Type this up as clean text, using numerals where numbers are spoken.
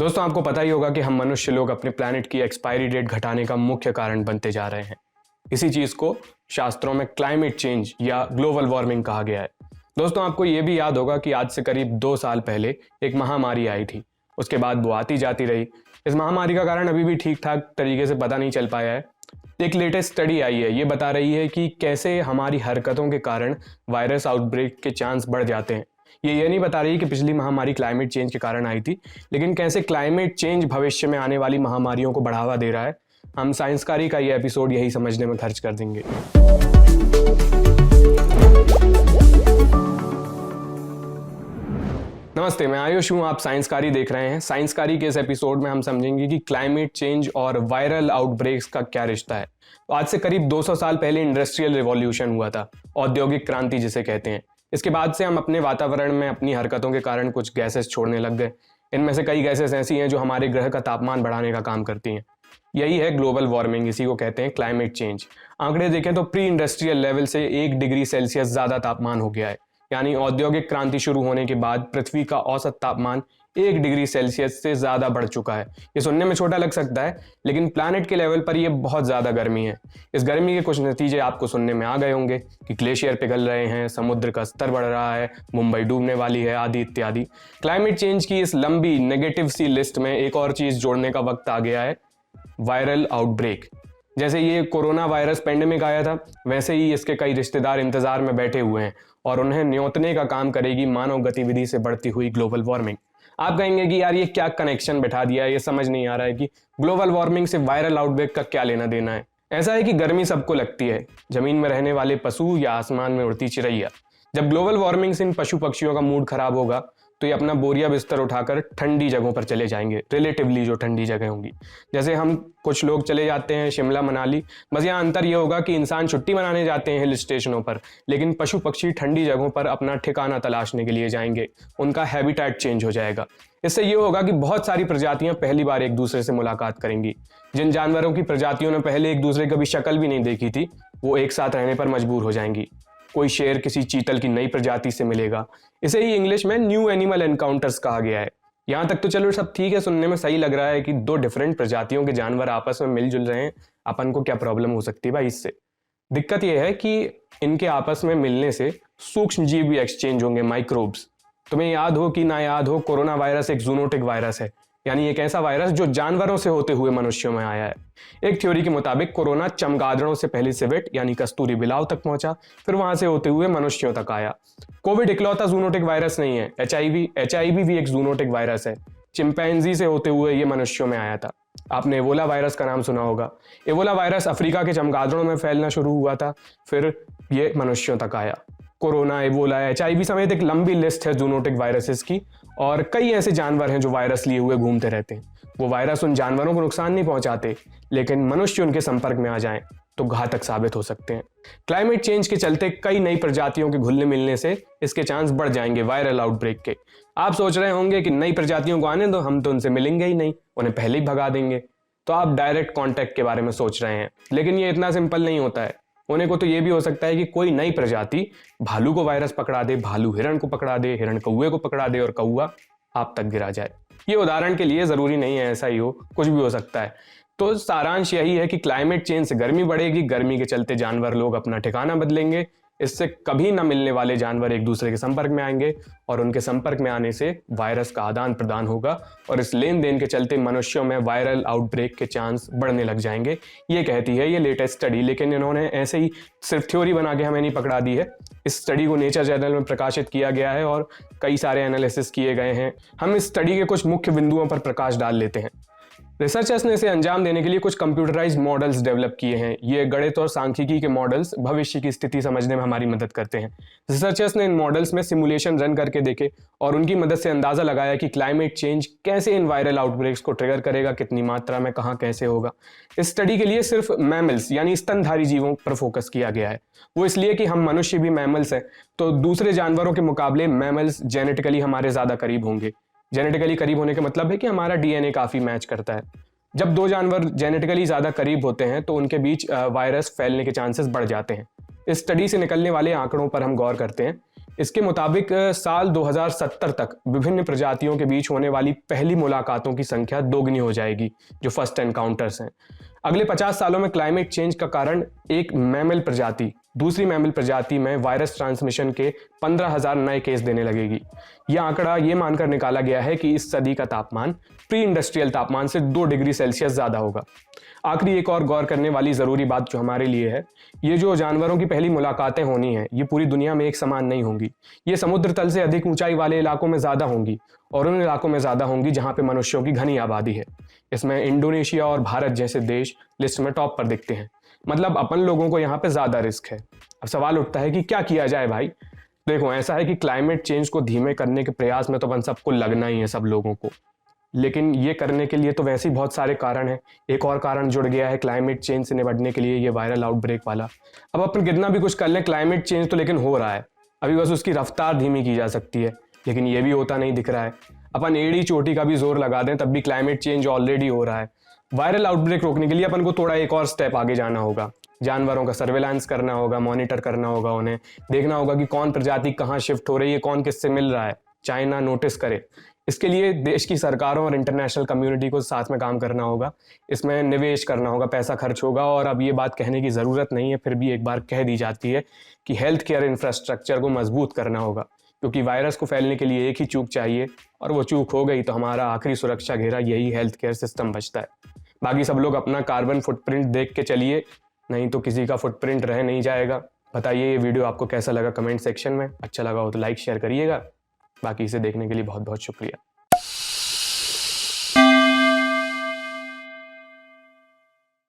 दोस्तों, आपको पता ही होगा कि हम मनुष्य लोग अपने प्लैनेट की एक्सपायरी डेट घटाने का मुख्य कारण बनते जा रहे हैं। इसी चीज को शास्त्रों में क्लाइमेट चेंज या ग्लोबल वार्मिंग कहा गया है। दोस्तों, आपको ये भी याद होगा कि आज से करीब 2 साल पहले एक महामारी आई थी। उसके बाद वो आती जाती रही। इस महामारी का कारण अभी भी ठीक ठाक तरीके से पता नहीं चल पाया है। एक लेटेस्ट स्टडी आई है, ये बता रही है कि कैसे हमारी हरकतों के कारण वायरस आउटब्रेक के चांस बढ़ जाते हैं। ये नहीं बता रही कि पिछली महामारी क्लाइमेट चेंज के कारण आई थी, लेकिन कैसे क्लाइमेट चेंज भविष्य में आने वाली महामारियों को बढ़ावा दे रहा है। हम साइंसकारी का ये एपिसोड यही समझने में खर्च कर देंगे। नमस्ते, मैं आयुष हूं। आप साइंसकारी देख रहे हैं। साइंसकारी के इस एपिसोड में हम समझेंगे कि क्लाइमेट चेंज और वायरल आउटब्रेक्स का क्या रिश्ता है। तो आज से करीब 200 साल पहले इंडस्ट्रियल रिवॉल्यूशन हुआ था, औद्योगिक क्रांति जिसे कहते हैं। इसके बाद से हम अपने वातावरण में अपनी हरकतों के कारण कुछ गैसेस छोड़ने लग गए। इनमें से कई गैसेस ऐसी हैं जो हमारे ग्रह का तापमान बढ़ाने का काम करती हैं। यही है ग्लोबल वार्मिंग, इसी को कहते हैं क्लाइमेट चेंज। आंकड़े देखें तो प्री इंडस्ट्रियल लेवल से 1 डिग्री सेल्सियस ज्यादा तापमान हो गया है। यानी औद्योगिक क्रांति शुरू होने के बाद पृथ्वी का औसत तापमान 1 डिग्री सेल्सियस से ज्यादा बढ़ चुका है। ये सुनने में छोटा लग सकता है, लेकिन प्लैनेट के लेवल पर ये बहुत ज्यादा गर्मी है। इस गर्मी के कुछ नतीजे आपको सुनने में आ गए होंगे कि ग्लेशियर पिघल रहे हैं, समुद्र का स्तर बढ़ रहा है, मुंबई डूबने वाली है, आदि इत्यादि। क्लाइमेट चेंज की इस लंबी नेगेटिव सी लिस्ट में एक और चीज जोड़ने का वक्त आ गया है, वायरल आउटब्रेक। जैसे ये कोरोना वायरस पेंडेमिक आया था, वैसे ही इसके कई रिश्तेदार इंतजार में बैठे हुए हैं और उन्हें न्योतने का काम करेगी मानव गतिविधि से बढ़ती हुई ग्लोबल वार्मिंग। आप कहेंगे कि यार ये क्या कनेक्शन बैठा दिया है, ये समझ नहीं आ रहा है कि ग्लोबल वार्मिंग से वायरल आउटब्रेक का क्या लेना देना है। ऐसा है कि गर्मी सबको लगती है, जमीन में रहने वाले पशु या आसमान में उड़ती चिड़ैया। जब ग्लोबल वार्मिंग से इन पशु पक्षियों का मूड खराब होगा तो ये अपना बोरिया बिस्तर उठाकर ठंडी जगहों पर चले जाएंगे, रिलेटिवली जो ठंडी जगह होंगी। जैसे हम कुछ लोग चले जाते हैं शिमला मनाली, बस यहाँ अंतर ये होगा कि इंसान छुट्टी मनाने जाते हैं हिल स्टेशनों पर, लेकिन पशु पक्षी ठंडी जगहों पर अपना ठिकाना तलाशने के लिए जाएंगे। उनका हैबिटेट चेंज हो जाएगा। इससे ये होगा कि बहुत सारी प्रजातियां पहली बार एक दूसरे से मुलाकात करेंगी। जिन जानवरों की प्रजातियों ने पहले एक दूसरे की कभी शक्ल भी नहीं देखी थी, वो एक साथ रहने पर मजबूर हो जाएंगी। कोई शेर किसी चीतल की नई प्रजाति से मिलेगा। इसे ही इंग्लिश में न्यू एनिमल एनकाउंटर्स कहा गया है। यहाँ तक तो चलो सब ठीक है, सुनने में सही लग रहा है कि 2 डिफरेंट प्रजातियों के जानवर आपस में मिलजुल रहे हैं। अपन को क्या प्रॉब्लम हो सकती है भाई इससे? दिक्कत यह है कि इनके आपस में मिलने से सूक्ष्म जीव भी एक्सचेंज होंगे, माइक्रोब्स। तुम्हें याद हो कि ना याद हो, कोरोना वायरस एक जूनोटिक वायरस है, यानी एक ऐसा वायरस जो जानवरों से होते हुए मनुष्यों में आया है। एक थ्योरी के मुताबिक कोरोना चमगादड़ों से पहले सिवेट यानी कस्तूरी बिलाव तक पहुंचा, फिर वहां से होते हुए मनुष्यों तक आया। कोविड इकलौता जूनोटिक वायरस नहीं है। एचआईवी भी एक जूनोटिक वायरस है। चिंपैंजी से होते हुए ये मनुष्यों में आया था। आपने एबोला वायरस का नाम सुना होगा। एबोला वायरस अफ्रीका के चमगादड़ों में फैलना शुरू हुआ था, फिर ये मनुष्यों तक आया। कोरोना, एबोला, एचआईवी समेत एक लंबी लिस्ट है जूनोटिक वायरसेस की, और कई ऐसे जानवर हैं जो वायरस लिए हुए घूमते रहते हैं। वो वायरस उन जानवरों को नुकसान नहीं पहुंचाते, लेकिन मनुष्य उनके संपर्क में आ जाएं तो घातक साबित हो सकते हैं। क्लाइमेट चेंज के चलते कई नई प्रजातियों के घुलने मिलने से इसके चांस बढ़ जाएंगे वायरल आउटब्रेक के। आप सोच रहे होंगे कि नई प्रजातियों को आने दो, हम तो उनसे मिलेंगे ही नहीं, उन्हें पहले ही भगा देंगे। तो आप डायरेक्ट कॉन्टैक्ट के बारे में सोच रहे हैं, लेकिन ये इतना सिंपल नहीं होता है। होने को तो ये भी हो सकता है कि कोई नई प्रजाति भालू को वायरस पकड़ा दे, भालू हिरण को पकड़ा दे, हिरण कौवे को पकड़ा दे और कौवा आप तक गिरा जाए। ये उदाहरण के लिए, जरूरी नहीं है ऐसा ही हो, कुछ भी हो सकता है। तो सारांश यही है कि क्लाइमेट चेंज से गर्मी बढ़ेगी, गर्मी के चलते जानवर लोग अपना ठिकाना बदलेंगे, इससे कभी न मिलने वाले जानवर एक दूसरे के संपर्क में आएंगे और उनके संपर्क में आने से वायरस का आदान प्रदान होगा, और इस लेन देन के चलते मनुष्यों में वायरल आउटब्रेक के चांस बढ़ने लग जाएंगे। ये कहती है ये लेटेस्ट स्टडी, लेकिन इन्होंने ऐसे ही सिर्फ थ्योरी बना के हमें नहीं पकड़ा दी है। इस स्टडी को नेचर जर्नल में प्रकाशित किया गया है और कई सारे एनालिसिस किए गए हैं। हम इस स्टडी के कुछ मुख्य बिंदुओं पर प्रकाश डाल लेते हैं। रिसर्चर्स ने इसे अंजाम देने के लिए कुछ कंप्यूटराइज्ड मॉडल्स डेवलप किए हैं। ये गणित और सांख्यिकी के मॉडल्स भविष्य की स्थिति समझने में हमारी मदद करते हैं। रिसर्चर्स ने इन मॉडल्स में सिमुलेशन रन करके देखे और उनकी मदद से अंदाजा लगाया कि क्लाइमेट चेंज कैसे इन वायरल आउटब्रेक्स को ट्रिगर करेगा, कितनी मात्रा में, कहां, कैसे होगा। इस स्टडी के लिए सिर्फ मैमल्स यानी स्तनधारी जीवों पर फोकस किया गया है। वो इसलिए कि हम मनुष्य भी मैमल्स हैं, तो दूसरे जानवरों के मुकाबले मैमल्स जेनेटिकली हमारे ज्यादा करीब होंगे। जेनेटिकली करीब होने का मतलब है कि हमारा डीएनए काफी मैच करता है। जब 2 जानवर जेनेटिकली ज्यादा करीब होते हैं तो उनके बीच वायरस फैलने के चांसेस बढ़ जाते हैं। इस स्टडी से निकलने वाले आंकड़ों पर हम गौर करते हैं। इसके मुताबिक साल 2070 तक विभिन्न प्रजातियों के बीच होने वाली पहली मुलाकातों की संख्या दोगुनी हो जाएगी, जो फर्स्ट एनकाउंटर्स हैं। अगले 50 सालों में क्लाइमेट चेंज का कारण एक मैमल प्रजाति दूसरी मैमल प्रजाति में वायरस ट्रांसमिशन के 15,000 नए केस देने लगेगी। यह आंकड़ा ये मानकर निकाला गया है कि इस सदी का तापमान प्री इंडस्ट्रियल तापमान से 2 डिग्री सेल्सियस ज्यादा होगा। आखिरी एक और गौर करने वाली जरूरी बात जो हमारे लिए है, ये जो जानवरों की पहली मुलाकातें होनी है, ये पूरी दुनिया में एक समान नहीं होंगी। ये समुद्र तल से अधिक ऊंचाई वाले इलाकों में ज्यादा होंगी और उन इलाकों में ज्यादा होंगी जहां पे मनुष्यों की घनी आबादी है। इसमें इंडोनेशिया और भारत जैसे देश लिस्ट में टॉप पर दिखते हैं। मतलब अपन लोगों को यहाँ पे ज्यादा रिस्क है। अब सवाल उठता है कि क्या किया जाए भाई। देखो, ऐसा है कि क्लाइमेट चेंज को धीमे करने के प्रयास में तो अपन सबको लगना ही है, सब लोगों को। लेकिन ये करने के लिए तो वैसे ही बहुत सारे कारण हैं। एक और कारण जुड़ गया है क्लाइमेट चेंज से निपटने के लिए, ये वायरल आउटब्रेक वाला। अब अपन कितना भी कुछ कर लें, क्लाइमेट चेंज तो लेकिन हो रहा है। अभी बस उसकी रफ्तार धीमी की जा सकती है, लेकिन ये भी होता नहीं दिख रहा है। अपन एड़ी चोटी का भी जोर लगा दें तब भी क्लाइमेट चेंज ऑलरेडी हो रहा है। वायरल आउटब्रेक रोकने के लिए अपन को थोड़ा एक और स्टेप आगे जाना होगा। जानवरों का सर्वेलांस करना होगा, मॉनिटर करना होगा, उन्हें देखना होगा कि कौन प्रजाति कहाँ शिफ्ट हो रही है, कौन किससे मिल रहा है, चाइना नोटिस करे। इसके लिए देश की सरकारों और इंटरनेशनल कम्युनिटी को साथ में काम करना होगा। इसमें निवेश करना होगा, पैसा खर्च होगा। और अब ये बात कहने की ज़रूरत नहीं है, फिर भी एक बार कह दी जाती है कि हेल्थ केयर इंफ्रास्ट्रक्चर को मजबूत करना होगा, क्योंकि वायरस को फैलने के लिए एक ही चूक चाहिए, और वो चूक हो गई तो हमारा आखिरी सुरक्षा घेरा यही हेल्थ केयर सिस्टम बचता है। बाकी सब लोग अपना कार्बन फुटप्रिंट देख के चलिए, नहीं तो किसी का फुटप्रिंट रह नहीं जाएगा। बताइए ये वीडियो आपको कैसा लगा कमेंट सेक्शन में। अच्छा लगा हो तो लाइक शेयर करिएगा। बाकी इसे देखने के लिए बहुत बहुत शुक्रिया।